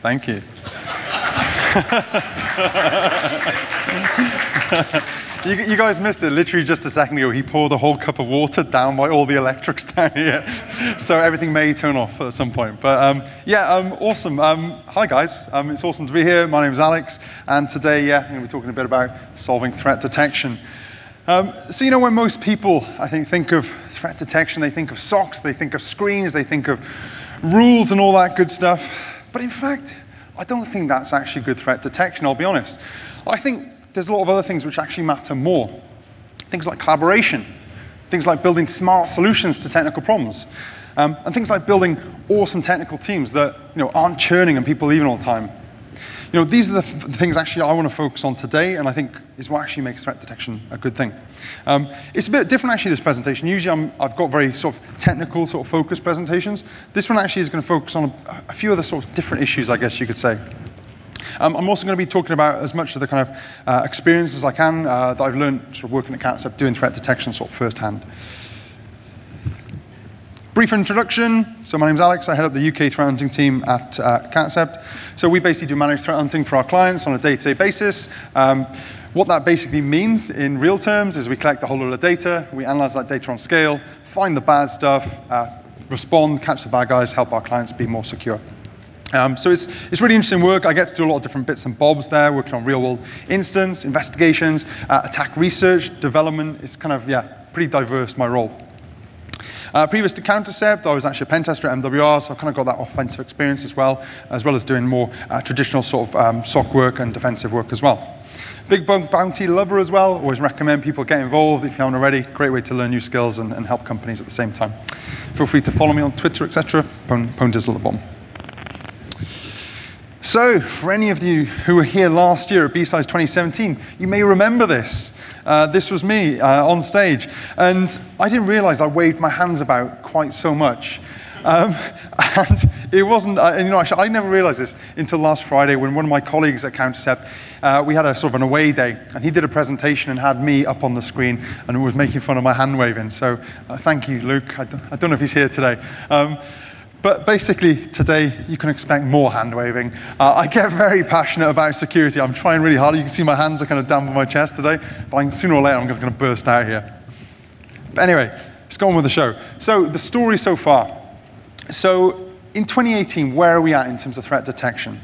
Thank you. You guys missed it. Literally just a second ago, he poured a whole cup of water down by all the electrics down here. So everything may turn off at some point. But yeah, awesome. Hi, guys. It's awesome to be here. My name is Alex. And today, I'm going to be talking a bit about solving threat detection. So you know, when most people, I think of threat detection, they think of SOCs, they think of screens, they think of rules and all that good stuff. But in fact, I don't think that's actually good threat detection, I'll be honest. I think there's a lot of other things which actually matter more. Things like collaboration, things like building smart solutions to technical problems, and things like building awesome technical teams that aren't churning and people leaving all the time. These are the things actually I want to focus on today, and I think is what actually makes threat detection a good thing. It's a bit different actually, this presentation. Usually I've got very sort of technical, sort of focused presentations. This one actually is going to focus on a few other sort of different issues, I guess you could say. I'm also going to be talking about as much of the kind of experience as I can that I've learned sort of working at Countercept, doing threat detection sort of firsthand. Brief introduction. So my name's Alex. I head up the UK threat hunting team at Countercept. So we basically do managed threat hunting for our clients on a day-to-day basis. What that basically means in real terms is we collect a whole lot of data, we analyze that data on scale, find the bad stuff, respond, catch the bad guys, help our clients be more secure. So it's really interesting work. I get to do a lot of different bits and bobs there, working on real-world incidents, investigations, attack research, development. It's kind of, pretty diverse, my role. Previous to Countercept, I was actually a pen tester at MWR, so I've kind of got that offensive experience as well as doing more traditional sort of SOC work and defensive work as well. Big bug bounty lover as well. Always recommend people get involved if you haven't already. Great way to learn new skills and help companies at the same time. Feel free to follow me on Twitter, etc. Pointers at the bottom. So, for any of you who were here last year at B-Size 2017, you may remember this. This was me on stage, and I didn't realize I waved my hands about quite so much. And it wasn't, actually, I never realized this until last Friday when one of my colleagues at Countercept, we had a sort of an away day, and he did a presentation and had me up on the screen and was making fun of my hand waving. So, thank you, Luke. I don't know if he's here today. But basically, today, you can expect more hand-waving. I get very passionate about security. I'm trying really hard. You can see my hands are kind of down by my chest today. But sooner or later, I'm going to burst out here. But anyway, let's go on with the show. So the story so far. So in 2018, where are we at in terms of threat detection?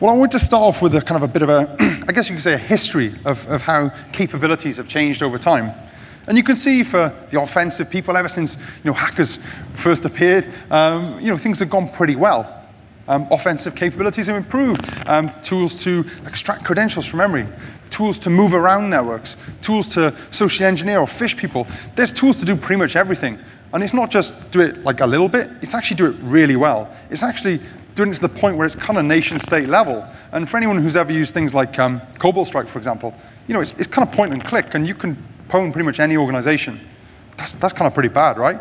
Well, I want to start off with a kind of a bit of a, I guess you could say, a history of how capabilities have changed over time. And you can see for the offensive people, ever since hackers first appeared, things have gone pretty well. Offensive capabilities have improved. Tools to extract credentials from memory, tools to move around networks, tools to socially engineer or phish people. There's tools to do pretty much everything. And it's not just do it like a little bit, it's actually do it really well. It's actually doing it to the point where it's kind of nation-state level. And for anyone who's ever used things like Cobalt Strike, for example, it's kind of point and click, and you can pwn pretty much any organization. That's kind of pretty bad, right?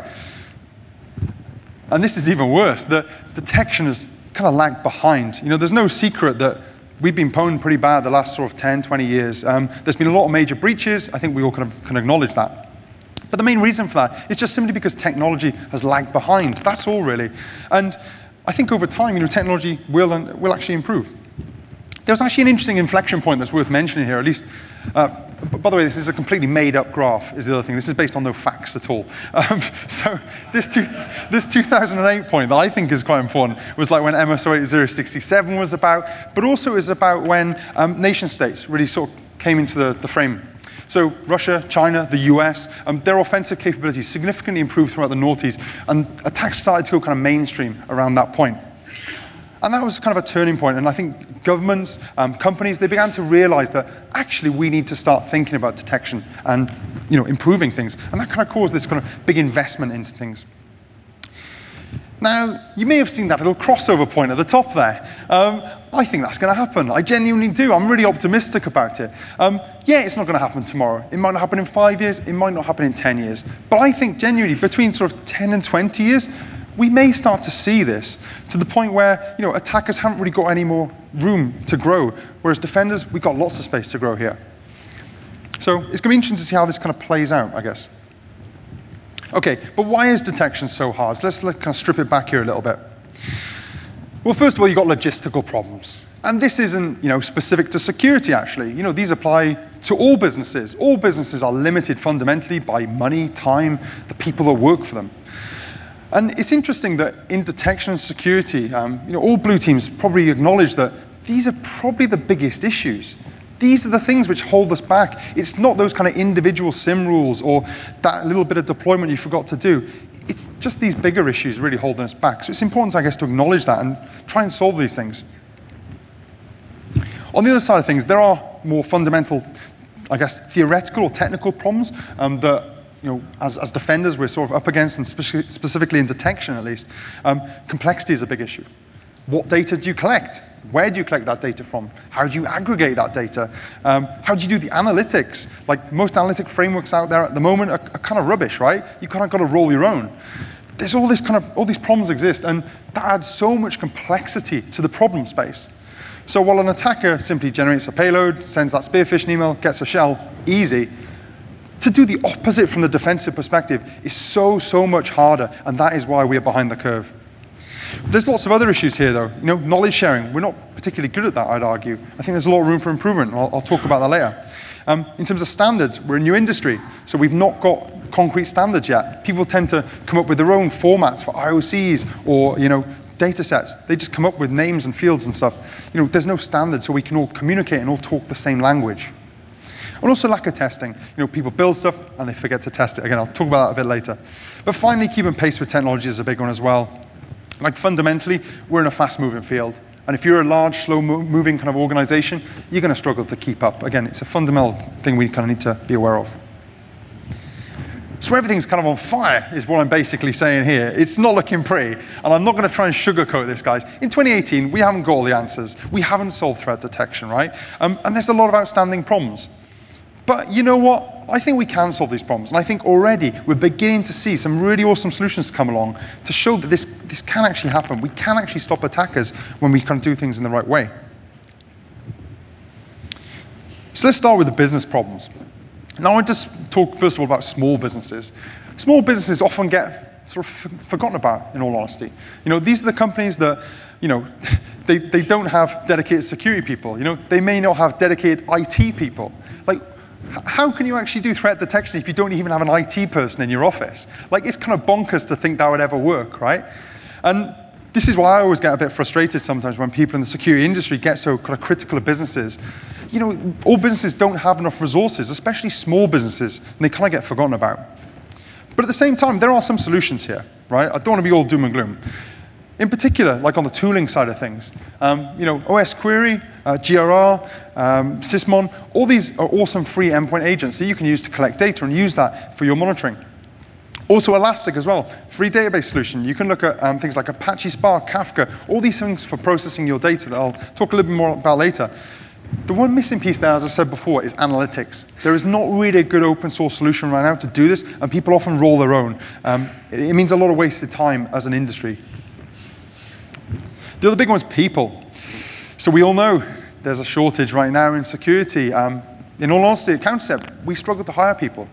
And this is even worse. The detection has kind of lagged behind. There's no secret that we've been pwned pretty bad the last sort of 10, 20 years. There's been a lot of major breaches. I think we all kind of can acknowledge that. But the main reason for that is just simply because technology has lagged behind. That's all, really. And I think over time, technology will actually improve. There's actually an interesting inflection point that's worth mentioning here, at least. By the way, this is a completely made-up graph, is the other thing. This is based on no facts at all. So this 2008 point that I think is quite important was like when MSO 8067 was about, but also is about when nation-states really sort of came into the frame. So Russia, China, the US, their offensive capabilities significantly improved throughout the noughties, and attacks started to go kind of mainstream around that point. And that was kind of a turning point, and I think governments, companies, they began to realize that actually we need to start thinking about detection and improving things. And that kind of caused this kind of big investment into things. Now, you may have seen that little crossover point at the top there. I think that's going to happen. I genuinely do. I'm really optimistic about it. Yeah, it's not going to happen tomorrow. It might not happen in 5 years. It might not happen in 10 years. But I think genuinely between sort of 10 and 20 years, we may start to see this to the point where attackers haven't really got any more room to grow, whereas defenders, we've got lots of space to grow here. So it's going to be interesting to see how this kind of plays out, I guess. OK, but why is detection so hard? So let's kind of strip it back here a little bit. Well, first of all, you've got logistical problems. And this isn't, specific to security, actually. These apply to all businesses. All businesses are limited fundamentally by money, time, the people that work for them. And it's interesting that in detection and security, all blue teams probably acknowledge that these are probably the biggest issues. These are the things which hold us back. It's not those kind of individual SIM rules or that little bit of deployment you forgot to do. It's just these bigger issues really holding us back. So it's important, I guess, to acknowledge that and try and solve these things. On the other side of things, there are more fundamental, I guess, theoretical or technical problems that, as defenders, we're sort of up against, and specifically in detection, at least. Complexity is a big issue. What data do you collect? Where do you collect that data from? How do you aggregate that data? How do you do the analytics? Like, most analytic frameworks out there at the moment are kind of rubbish, right? You kind of got to roll your own. There's all these problems exist, and that adds so much complexity to the problem space. So while an attacker simply generates a payload, sends that spear phishing email, gets a shell, easy, to do the opposite from the defensive perspective is so much harder, and that is why we are behind the curve. There's lots of other issues here, though. Knowledge sharing, we're not particularly good at that, I'd argue. I think there's a lot of room for improvement, and I'll talk about that later. In terms of standards, we're a new industry, so we've not got concrete standards yet. People tend to come up with their own formats for IOCs or, data sets. They just come up with names and fields and stuff. There's no standard, so we can all communicate and all talk the same language. And also lack of testing. People build stuff and they forget to test it. Again, I'll talk about that a bit later. But finally, keeping pace with technology is a big one as well. Like, fundamentally, we're in a fast-moving field. And if you're a large, slow-moving kind of organization, you're going to struggle to keep up. Again, it's a fundamental thing we kind of need to be aware of. So everything's kind of on fire, is what I'm basically saying here. It's not looking pretty, and I'm not going to try and sugarcoat this, guys. In 2018, we haven't got all the answers. We haven't solved threat detection, right? And there's a lot of outstanding problems. But you know what? I think we can solve these problems, and I think already we're beginning to see some really awesome solutions come along to show that this can actually happen. We can actually stop attackers when we kind of do things in the right way. So let's start with the business problems. Now, I want to talk, first of all, about small businesses. Small businesses often get sort of forgotten about, in all honesty. These are the companies that, they don't have dedicated security people. They may not have dedicated IT people. Like, how can you actually do threat detection if you don't even have an IT person in your office? Like, it's kind of bonkers to think that would ever work, right? And this is why I always get a bit frustrated sometimes when people in the security industry get so kind of critical of businesses. All businesses don't have enough resources, especially small businesses, and they kind of get forgotten about. But at the same time, there are some solutions here, right? I don't want to be all doom and gloom. In particular, like on the tooling side of things, OS Query, GRR, Sysmon, all these are awesome free endpoint agents that you can use to collect data and use that for your monitoring. Also Elastic as well, free database solution. You can look at things like Apache Spark, Kafka, all these things for processing your data that I'll talk a little bit more about later. The one missing piece there, as I said before, is analytics. There is not really a good open source solution right now to do this, and people often roll their own. It means a lot of wasted time as an industry. The other big one is people. So we all know there's a shortage right now in security. In all honesty, at Countercept, we struggle to hire people.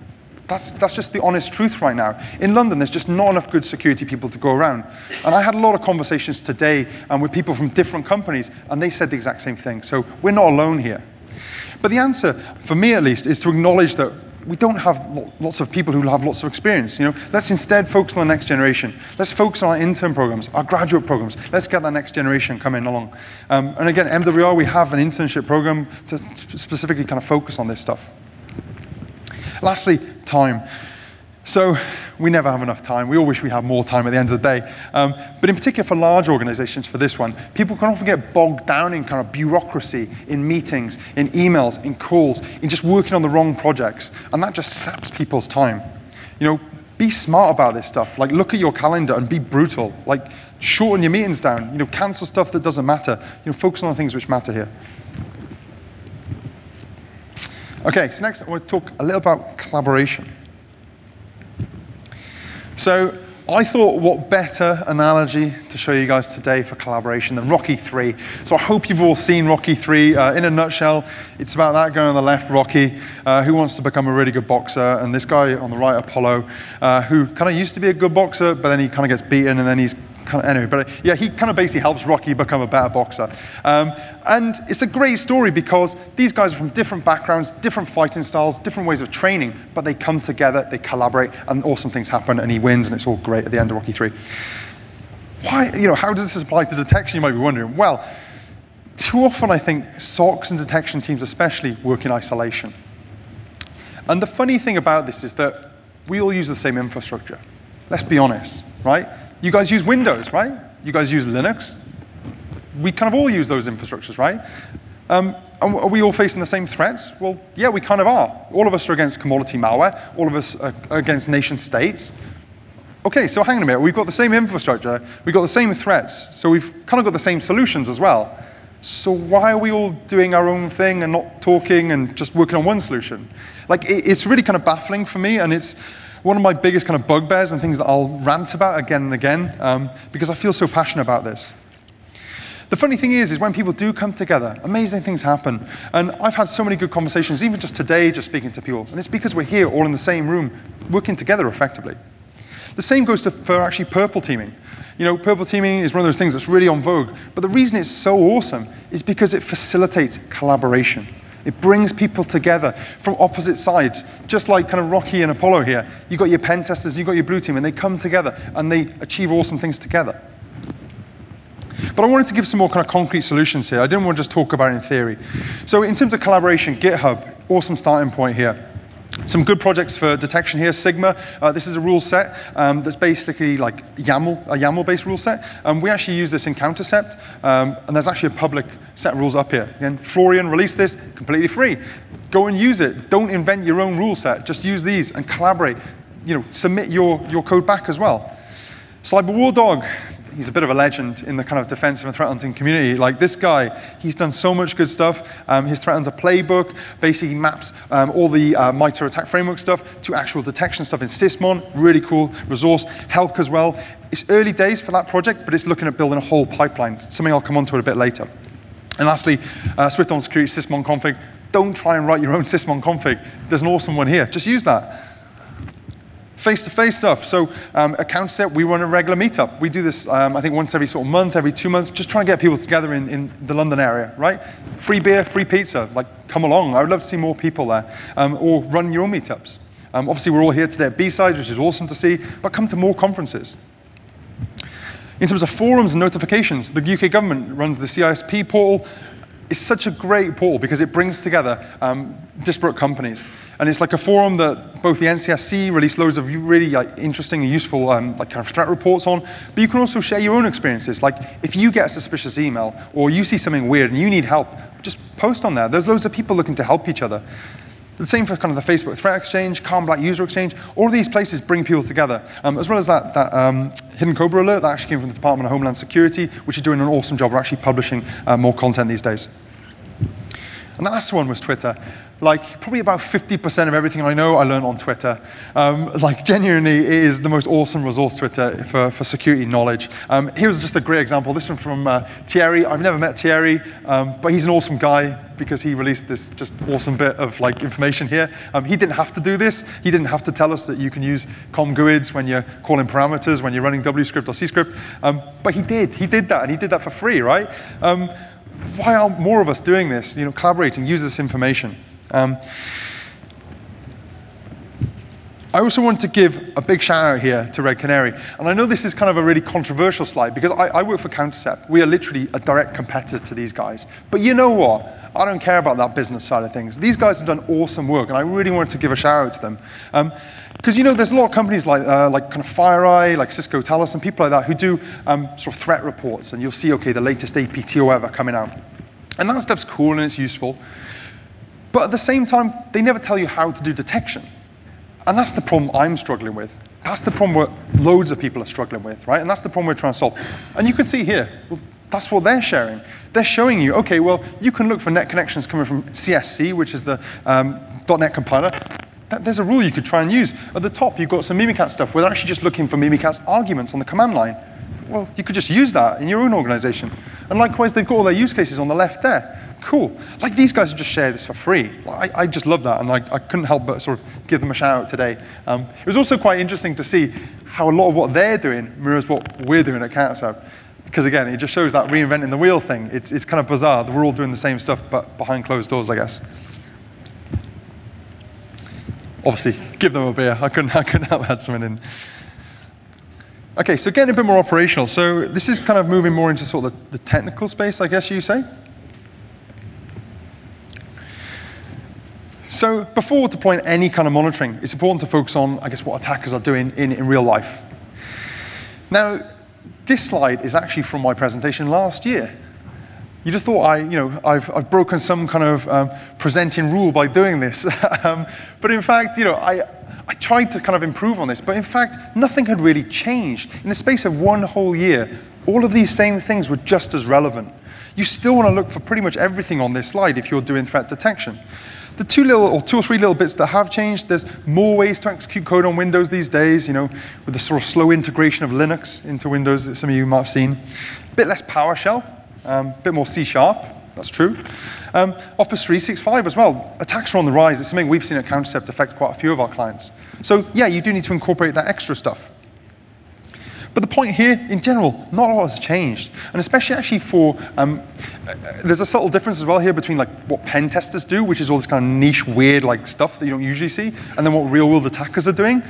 That's just the honest truth right now. In London, there's just not enough good security people to go around. And I had a lot of conversations today with people from different companies, and they said the exact same thing. So we're not alone here. But the answer, for me at least, is to acknowledge that we don't have lots of people who have lots of experience. Let's instead focus on the next generation. Let's focus on our intern programs, our graduate programs. Let's get that next generation coming along. And again, MWR, we have an internship program to specifically kind of focus on this stuff. Lastly, time. So we never have enough time. We all wish we had more time at the end of the day. But in particular for large organizations, for this one, people can often get bogged down in kind of bureaucracy, in meetings, in emails, in calls, in just working on the wrong projects. And that just saps people's time. Be smart about this stuff. Like, look at your calendar and be brutal. Like, shorten your meetings down. Cancel stuff that doesn't matter. Focus on the things which matter here. Okay, so next I want to talk a little about collaboration. So I thought, what better analogy to show you guys today for collaboration than Rocky 3. So I hope you've all seen Rocky 3. In a nutshell, it's about that guy on the left, Rocky, who wants to become a really good boxer, and this guy on the right, Apollo, who kind of used to be a good boxer, but then he kind of gets beaten, and then he's anyway, but yeah, he kind of basically helps Rocky become a better boxer. And it's a great story because these guys are from different backgrounds, different fighting styles, different ways of training, but they come together, they collaborate, and awesome things happen, and he wins, and it's all great at the end of Rocky 3. Why, how does this apply to detection, you might be wondering? Well, too often I think SOCs and detection teams especially work in isolation. And the funny thing about this is that we all use the same infrastructure. Let's be honest, right? You guys use Windows, right? You guys use Linux. We kind of all use those infrastructures, right? Are we all facing the same threats? Well, yeah, we kind of are. All of us are against commodity malware. All of us are against nation states. Okay, so hang on a minute. We've got the same infrastructure. We've got the same threats. So we've kind of got the same solutions as well. So why are we all doing our own thing and not talking and just working on one solution? Like, it's really kind of baffling for me, and it's one of my biggest kind of bugbears and things that I'll rant about again and again, because I feel so passionate about this. The funny thing is when people do come together, amazing things happen. And I've had so many good conversations, even just today, just speaking to people. And it's because we're here all in the same room, working together effectively. The same goes for actually purple teaming. Purple teaming is one of those things that's really on vogue. But the reason it's so awesome is because it facilitates collaboration. It brings people together from opposite sides, just like kind of Rocky and Apollo here. You've got your pen testers, you've got your blue team, and they come together, and they achieve awesome things together. But I wanted to give some more kind of concrete solutions here. I didn't want to just talk about it in theory. So in terms of collaboration, GitHub, awesome starting point here. Some good projects for detection here. Sigma, this is a rule set that's basically like a YAML-based rule set. We actually use this in Countercept, and there's actually a public set of rules up here. Again, Florian released this completely free. Go and use it. Don't invent your own rule set. Just use these and collaborate. Submit your code back as well. Cyber War Dog. He's a bit of a legend in the kind of defensive and threat hunting community. Like this guy, he's done so much good stuff. His threat hunter playbook basically maps all the MITRE attack framework stuff to actual detection stuff in Sysmon. Really cool resource. Helk as well. It's early days for that project, but it's looking at building a whole pipeline. Something I'll come on to it a bit later. And lastly, Swift on Security Sysmon config. Don't try and write your own Sysmon config. There's an awesome one here. Just use that. Face-to-face stuff. So at Countercept, we run a regular meetup. We do this, I think, once every sort of month, every 2 months, just trying to get people together in the London area, right? Free beer, free pizza. Like, come along. I would love to see more people there. Or run your own meetups. Obviously, we're all here today at B-Sides, which is awesome to see, but come to more conferences. In terms of forums and notifications, the UK government runs the CISP portal. It's such a great portal because it brings together disparate companies. And it's like a forum that both the NCSC release loads of really interesting and useful kind of threat reports on, but you can also share your own experiences. Like if you get a suspicious email or you see something weird and you need help, just post on there. There's loads of people looking to help each other. The same for kind of the Facebook Threat Exchange, Calm Black User Exchange. All of these places bring people together, as well as that Hidden Cobra alert that actually came from the Department of Homeland Security, which is doing an awesome job of actually publishing more content these days. And the last one was Twitter. Like, probably about 50% of everything I know, I learned on Twitter. Like, genuinely, it is the most awesome resource, Twitter, for security knowledge. Here's just a great example. This one from Thierry. I've never met Thierry, but he's an awesome guy because he released this just awesome bit of information here. He didn't have to do this. He didn't have to tell us that you can use com-GUIDs when you're calling parameters, when you're running WScript or CScript. But he did. He did that, and he did that for free, right? Why aren't more of us doing this? Collaborating, use this information. I also want to give a big shout out here to Red Canary. And I know this is kind of a really controversial slide because I work for Countercept. We are literally a direct competitor to these guys. But you know what? I don't care about that business side of things. These guys have done awesome work, and I really wanted to give a shout out to them. Because there's a lot of companies like kind of FireEye, like Cisco, Talos, and people like that who do sort of threat reports, and you'll see, okay, the latest APTO ever coming out. And that stuff's cool and it's useful. But at the same time, they never tell you how to do detection. And that's the problem I'm struggling with. That's the problem where loads of people are struggling with, right? And that's the problem we're trying to solve. And you can see here, well, that's what they're sharing. They're showing you, okay, well, you can look for net connections coming from CSC, which is the .NET compiler. There's a rule you could try and use. At the top, you've got some Mimikatz stuff where they're actually just looking for Mimikatz arguments on the command line. well, you could just use that in your own organization. And likewise, they've got all their use cases on the left there. Cool. Like these guys have just shared this for free. I just love that, and I couldn't help but sort of give them a shout out today. It was also quite interesting to see how a lot of what they're doing mirrors what we're doing at Countercept. Because again, it just shows that reinventing the wheel thing. It's kind of bizarre that we're all doing the same stuff, but behind closed doors, I guess. Obviously, give them a beer. I couldn't help add something in. Okay, so getting a bit more operational. So this is kind of moving more into sort of the technical space, I guess you say. So before deploying any kind of monitoring, it's important to focus on, I guess, what attackers are doing in real life. Now, this slide is actually from my presentation last year. You just thought I've broken some kind of presenting rule by doing this. But in fact, I tried to kind of improve on this, but in fact, nothing had really changed. In the space of one whole year, all of these same things were just as relevant. You still want to look for pretty much everything on this slide if you're doing threat detection. The two or three little bits that have changed, there's more ways to execute code on Windows these days, with the sort of slow integration of Linux into Windows that some of you might have seen. A bit less PowerShell, a bit more C#, that's true. Office 365 as well. Attacks are on the rise. It's something we've seen at Countercept affect quite a few of our clients. So yeah, you do need to incorporate that extra stuff. But the point here, in general, not a lot has changed. And especially actually for, there's a subtle difference as well here between like what pen testers do, which is all this kind of niche, weird like stuff that you don't usually see, and then what real-world attackers are doing.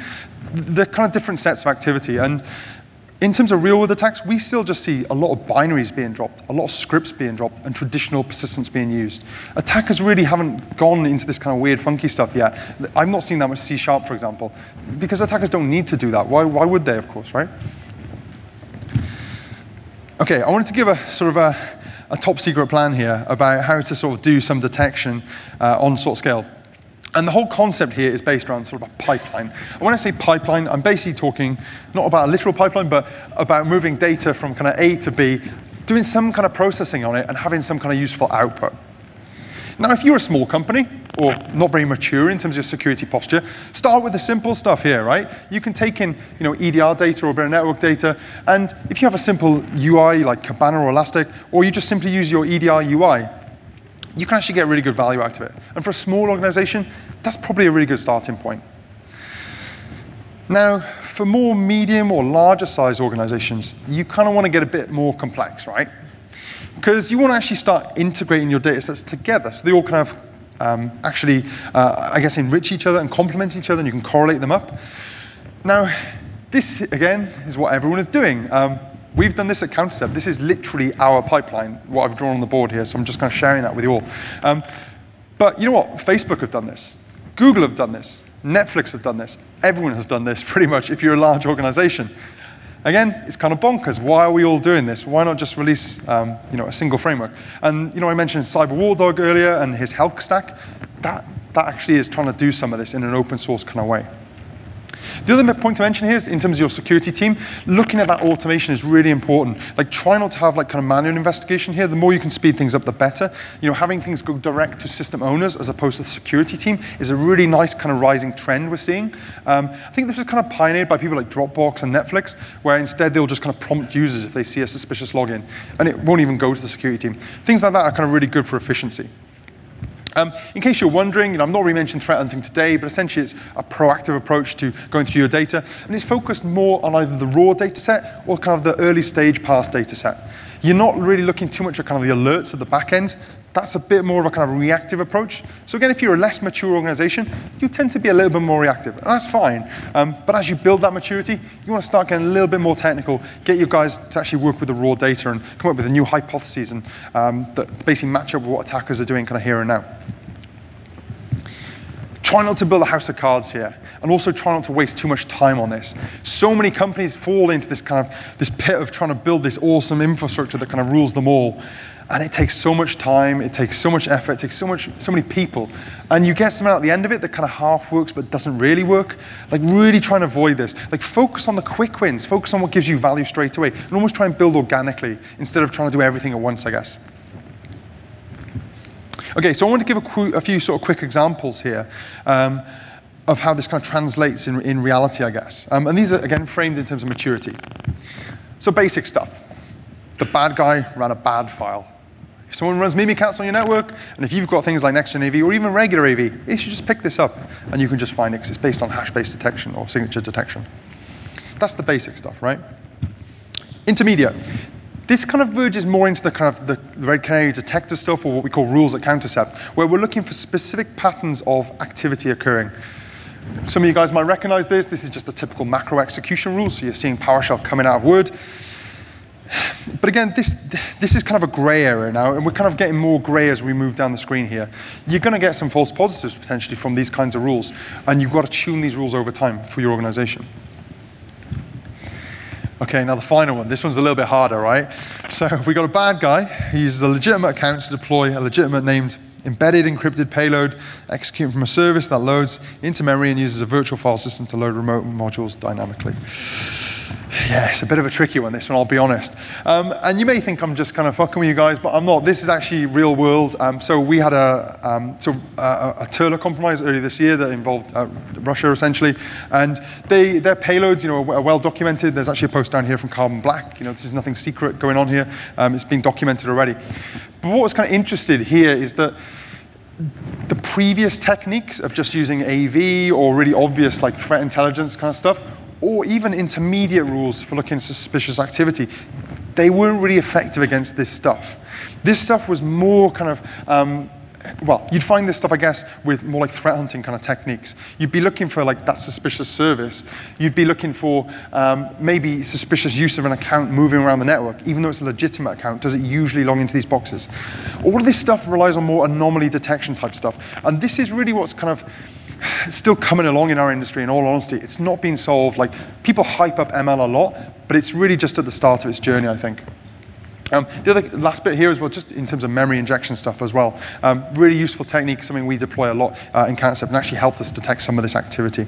They're kind of different sets of activity. And in terms of real-world attacks, we still just see a lot of binaries being dropped, a lot of scripts being dropped, and traditional persistence being used. Attackers really haven't gone into this kind of weird, funky stuff yet. I've not seen that much C#, for example, because attackers don't need to do that. Why would they, of course, right? Okay, I wanted to give a sort of a top secret plan here about how to sort of do some detection on sort of scale. And the whole concept here is based around sort of a pipeline. And when I say pipeline, I'm basically talking not about a literal pipeline, but about moving data from kind of A to B, doing some kind of processing on it, and having some kind of useful output. Now, if you're a small company, or not very mature in terms of your security posture, start with the simple stuff here, right? You can take in EDR data or a bit of network data, and if you have a simple UI like Kibana or Elastic, or you just simply use your EDR UI, you can actually get really good value out of it. And for a small organization, that's probably a really good starting point. Now, for more medium or larger size organizations, you kind of want to get a bit more complex, right? Because you want to actually start integrating your data sets together, so they all kind of I guess, enrich each other and complement each other, and you can correlate them up. Now, this, again, is what everyone is doing. We've done this at Countercept. This is literally our pipeline, what I've drawn on the board here, so I'm just kind of sharing that with you all. But you know what? Facebook have done this. Google have done this. Netflix have done this. Everyone has done this, pretty much, if you're a large organization. Again, it's kind of bonkers. Why are we all doing this? Why not just release a single framework? And I mentioned CyberWarDog earlier and his Helk stack. That actually is trying to do some of this in an open source kind of way. The other point to mention here is in terms of your security team, looking at that automation is really important. Like, try not to have like kind of manual investigation here. The more you can speed things up, the better. Having things go direct to system owners as opposed to the security team is a really nice kind of rising trend we're seeing. I think this was kind of pioneered by people like Dropbox and Netflix, where instead they'll just kind of prompt users if they see a suspicious login, and it won't even go to the security team. Things like that are kind of really good for efficiency. In case you're wondering, I'm not really mentioning threat hunting today, but essentially it's a proactive approach to going through your data, and it's focused more on either the raw data set or kind of the early stage pass data set. You're not really looking too much at kind of the alerts at the back end. That's a bit more of a kind of reactive approach. So again, if you're a less mature organization, you tend to be a little bit more reactive, and that's fine. But as you build that maturity, you want to start getting a little bit more technical, get your guys to actually work with the raw data and come up with the new hypotheses and that basically match up with what attackers are doing kind of here and now. Try not to build a house of cards here, and also try not to waste too much time on this. So many companies fall into this pit of trying to build this awesome infrastructure that kind of rules them all. And it takes so much time, it takes so much effort, it takes so many people. And you get something at the end of it that kind of half works but doesn't really work. Like, really try and avoid this. Like, focus on the quick wins, focus on what gives you value straight away, and almost try and build organically instead of trying to do everything at once, I guess. Okay, so I want to give a few sort of quick examples here of how this kind of translates in reality, I guess. And these are, again, framed in terms of maturity. So basic stuff. The bad guy ran a bad file. If someone runs Mimikatz on your network, and if you've got things like next-gen AV or even regular AV, you should just pick this up, and you can just find it, because it's based on hash-based detection or signature detection. That's the basic stuff, right? Intermediate. This kind of verges more into the kind of the Red Canary detector stuff, or what we call rules at Countercept, where we're looking for specific patterns of activity occurring. Some of you guys might recognize this. This is just a typical macro execution rule, so you're seeing PowerShell coming out of Word. But again, this is kind of a gray area now, and we're kind of getting more gray as we move down the screen here. You're going to get some false positives potentially from these kinds of rules, and you've got to tune these rules over time for your organization. Okay, now the final one. This one's a little bit harder, right? So we got a bad guy. He uses a legitimate account to deploy a legitimate named embedded encrypted payload executing from a service that loads into memory and uses a virtual file system to load remote modules dynamically. Yeah, it's a bit of a tricky one, this one, I'll be honest. And you may think I'm just kind of fucking with you guys, but I'm not. This is actually real world. So we had a Turler compromise earlier this year that involved Russia, essentially. And their payloads, are well documented. There's actually a post down here from Carbon Black. This is nothing secret going on here. It's been documented already. But what was kind of interesting here is that the previous techniques of just using AV or really obvious like threat intelligence kind of stuff, or even intermediate rules for looking at suspicious activity, they weren't really effective against this stuff. This stuff was more kind of, well, you'd find this stuff, I guess, with more like threat hunting kind of techniques. You'd be looking for like that suspicious service. You'd be looking for maybe suspicious use of an account moving around the network. Even though it's a legitimate account, does it usually log into these boxes? All of this stuff relies on more anomaly detection type stuff. And this is really what's kind of still coming along in our industry, in all honesty. It's not been solved. Like, people hype up ML a lot, but it's really just at the start of its journey, I think. The other last bit here as well, just in terms of memory injection stuff as well. Really useful technique, something we deploy a lot in Countercept, and actually helped us detect some of this activity.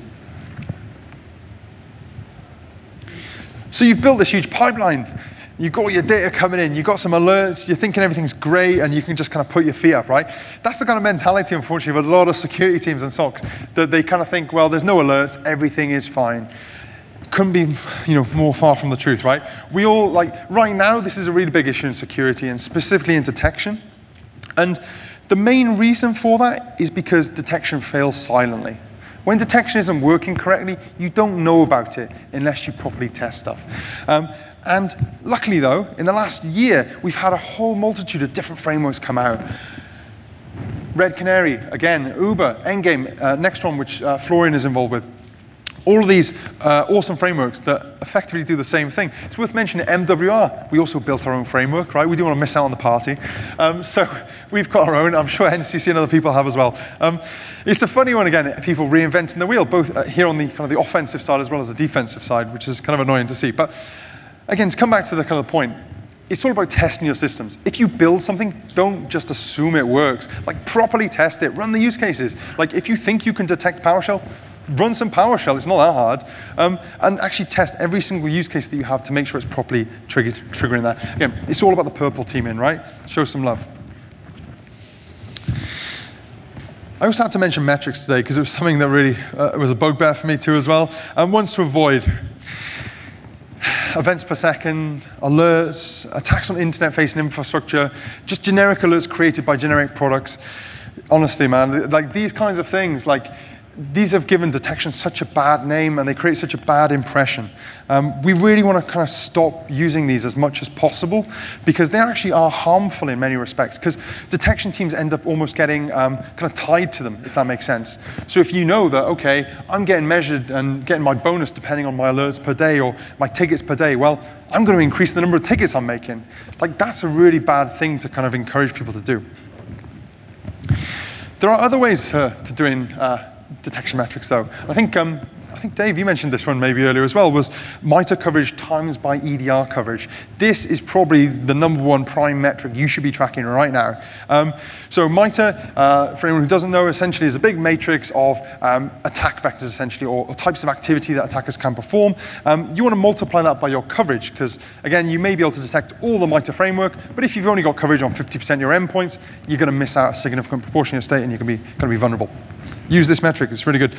So you've built this huge pipeline. You've got your data coming in, you've got some alerts, you're thinking everything's great, and you can just kind of put your feet up, right? That's the kind of mentality, unfortunately, of a lot of security teams and SOCs, that they kind of think, well, there's no alerts, everything is fine. Couldn't be, more far from the truth, right? We all, right now, this is a really big issue in security, and specifically in detection. And the main reason for that is because detection fails silently. When detection isn't working correctly, you don't know about it unless you properly test stuff. And luckily, though, in the last year, we've had a whole multitude of different frameworks come out. Red Canary, again, Uber, Endgame, Nextron, which Florian is involved with. All of these awesome frameworks that effectively do the same thing. It's worth mentioning MWR. We also built our own framework, right? We don't want to miss out on the party. So we've got our own. I'm sure NCC and other people have as well. It's a funny one, again, people reinventing the wheel, both here on the kind of the offensive side as well as the defensive side, which is kind of annoying to see. But again, to come back to the kind of point, it's all about testing your systems. If you build something, don't just assume it works. Like, properly test it. Run the use cases. Like, if you think you can detect PowerShell, run some PowerShell. It's not that hard. And actually test every single use case that you have to make sure it's properly triggering that. Again, it's all about the purple team in, right? Show some love. I also had to mention metrics today because it was something that really was a bugbear for me too as well. And ones to avoid. Events per second, alerts, attacks on internet-facing infrastructure, just generic alerts created by generic products. Honestly, man, like these kinds of things, like these have given detection such a bad name and they create such a bad impression. We really want to kind of stop using these as much as possible because they actually are harmful in many respects because detection teams end up almost getting kind of tied to them, if that makes sense. So if you know that, okay, I'm getting measured and getting my bonus depending on my alerts per day or my tickets per day, well, I'm going to increase the number of tickets I'm making. Like, that's a really bad thing to kind of encourage people to do. There are other ways to doing detection metrics, though. I think Dave, you mentioned this one maybe earlier as well, was MITRE coverage times by EDR coverage. This is probably the #1 prime metric you should be tracking right now. So MITRE, for anyone who doesn't know, essentially is a big matrix of attack vectors, essentially, or types of activity that attackers can perform. You want to multiply that by your coverage, because, again, you may be able to detect all the MITRE framework, but if you've only got coverage on 50% of your endpoints, you're going to miss out a significant proportion of your state, and you're going to be vulnerable. Use this metric, it's really good.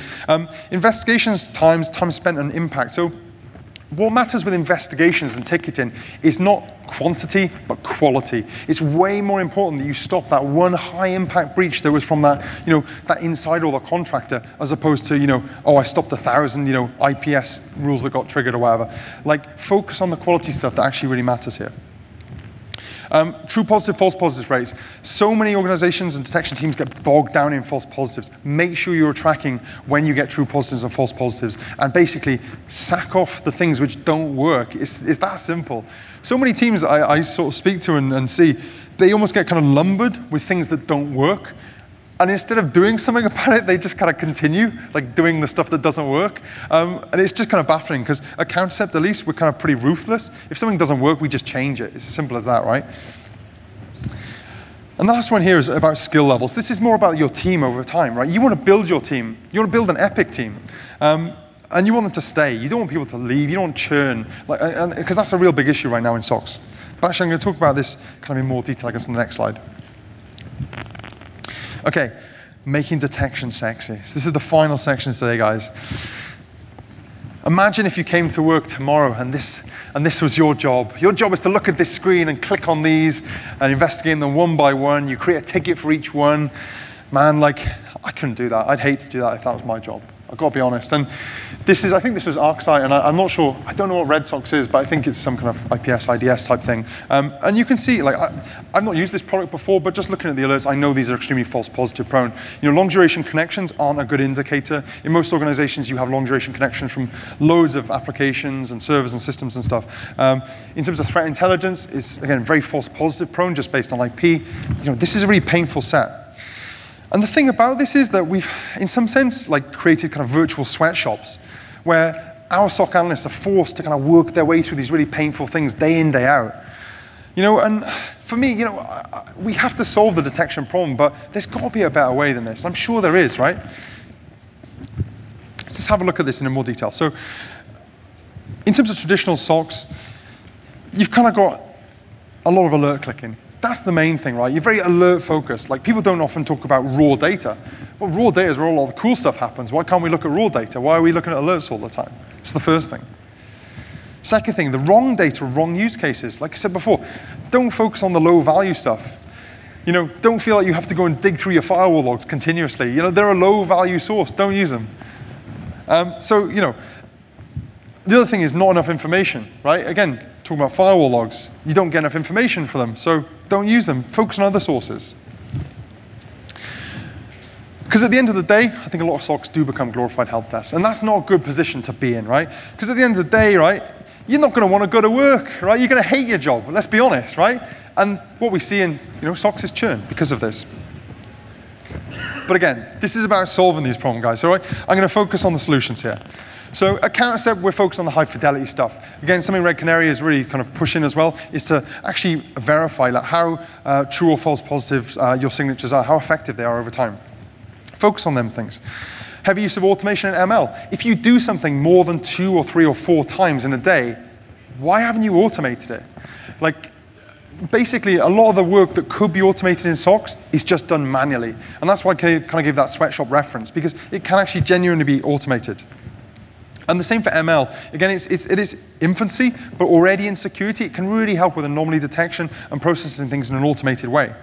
Investigations times, time spent, and impact. So what matters with investigations and ticketing is not quantity, but quality. It's way more important that you stop that one high-impact breach that was from that, that insider or the contractor, as opposed to, oh, I stopped 1,000, IPS rules that got triggered or whatever. Like, focus on the quality stuff that actually really matters here. True positive, false positive rates. So many organizations and detection teams get bogged down in false positives. Make sure you're tracking when you get true positives and false positives, and basically sack off the things which don't work. It's that simple. So many teams I sort of speak to and see, they almost get kind of lumbered with things that don't work. And instead of doing something about it, they just kind of continue, like doing the stuff that doesn't work. And it's just kind of baffling, because at Countercept, at least, we're kind of pretty ruthless. If something doesn't work, we just change it. It's as simple as that, right? And the last one here is about skill levels. This is more about your team over time, right? You want to build your team. You want to build an epic team. And you want them to stay. You don't want people to leave. You don't want churn, because that's a real big issue right now in SOCs. But actually, I'm going to talk about this kind of in more detail, I guess, on the next slide. Okay, making detection sexy. So this is the final section today, guys. Imagine if you came to work tomorrow and this was your job. Your job is to look at this screen and click on these and investigate them one by one. You create a ticket for each one. Man, I couldn't do that. I'd hate to do that if that was my job. I've got to be honest. And I think this was ArcSight, and I'm not sure, I don't know what Red Sox is, but I think it's some kind of IPS, IDS type thing. And you can see, I've not used this product before, but just looking at the alerts, I know these are extremely false positive prone. Long duration connections aren't a good indicator. In most organizations, you have long duration connections from loads of applications and servers and systems and stuff. In terms of threat intelligence, it's, again, very false positive prone, just based on IP. This is a really painful set. And the thing about this is that we've, in some sense, created kind of virtual sweatshops where our SOC analysts are forced to kind of work their way through these really painful things day in, day out. And for me, we have to solve the detection problem, but there's got to be a better way than this. I'm sure there is, right? Let's just have a look at this in more detail. So in terms of traditional SOCs, you've kind of got a lot of alert clicking. That's the main thing, right? You're very alert focused. People don't often talk about raw data. Well, raw data is where all the cool stuff happens. Why can't we look at raw data? Why are we looking at alerts all the time? It's the first thing. Second thing, the wrong data, wrong use cases. Like I said before, don't focus on the low value stuff. Don't feel like you have to go and dig through your firewall logs continuously. They're a low value source. Don't use them. The other thing is not enough information, right? Again, talking about firewall logs, you don't get enough information for them, so don't use them. Focus on other sources. Because at the end of the day, I think a lot of SOCs do become glorified help desks, and that's not a good position to be in, right? Because at the end of the day, right, you're not going to want to go to work, right? You're going to hate your job, let's be honest, right? And what we see in SOCs is churn because of this. But again, this is about solving these problems, guys, all right? I'm going to focus on the solutions here. So at Countercept, we're focused on the high fidelity stuff. Again, something Red Canary is really kind of pushing as well, is to actually verify how true or false positives your signatures are, how effective they are over time. Focus on them things. Heavy use of automation and ML. If you do something more than 2 or 3 or 4 times in a day, why haven't you automated it? Basically, a lot of the work that could be automated in SOCs is just done manually. And that's why I kind of gave that sweatshop reference, because it can actually genuinely be automated. And the same for ML. Again, it is infancy, but already in security, it can really help with anomaly detection and processing things in an automated way.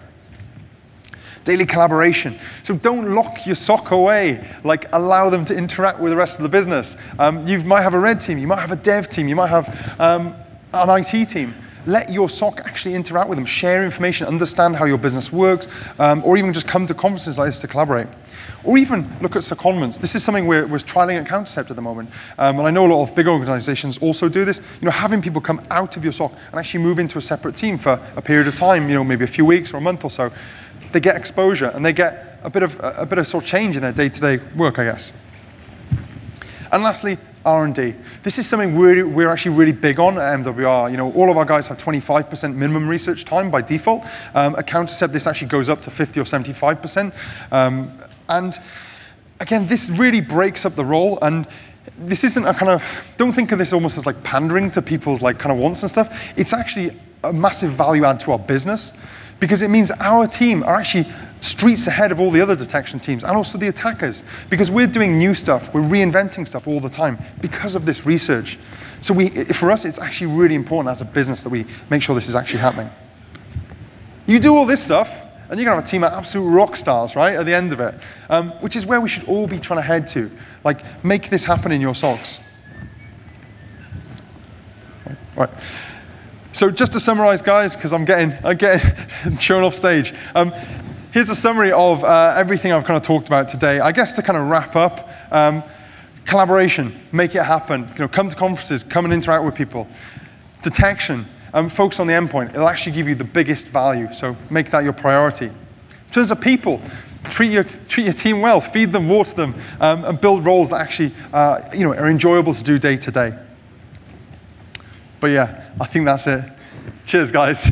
Daily collaboration. So don't lock your SOC away. Allow them to interact with the rest of the business. You might have a red team, you might have a dev team, you might have an IT team. Let your SOC actually interact with them, share information, understand how your business works, or even just come to conferences like this to collaborate. Or even look at secondments. This is something we're trialing at Countercept at the moment. And I know a lot of big organizations also do this. Having people come out of your SOC and actually move into a separate team for a period of time, maybe a few weeks or a month or so. They get exposure and they get a bit of sort of change in their day-to-day work, I guess. And lastly, R&D. This is something we're actually really big on at MWR. All of our guys have 25% minimum research time by default. At Countercept, this actually goes up to 50 or 75%. And again, this really breaks up the role. And this isn't a kind of, don't think of this almost as pandering to people's kind of wants and stuff. It's actually a massive value add to our business, because it means our team are actually streets ahead of all the other detection teams and also the attackers, because we're doing new stuff, we're reinventing stuff all the time because of this research. So for us, it's actually really important as a business that we make sure this is actually happening. You do all this stuff, and you're going to have a team of absolute rock stars, right, at the end of it, which is where we should all be trying to head to. Like, make this happen in your socks. All right. So just to summarize, guys, because I'm getting shown off stage. Here's a summary of everything I've kind of talked about today. I guess to kind of wrap up, collaboration, make it happen. Come to conferences, come and interact with people. Detection, focus on the endpoint. It'll actually give you the biggest value, so make that your priority. In terms of people, treat your team well, feed them, water them, and build roles that actually are enjoyable to do day to day. But yeah, I think that's it. Cheers, guys.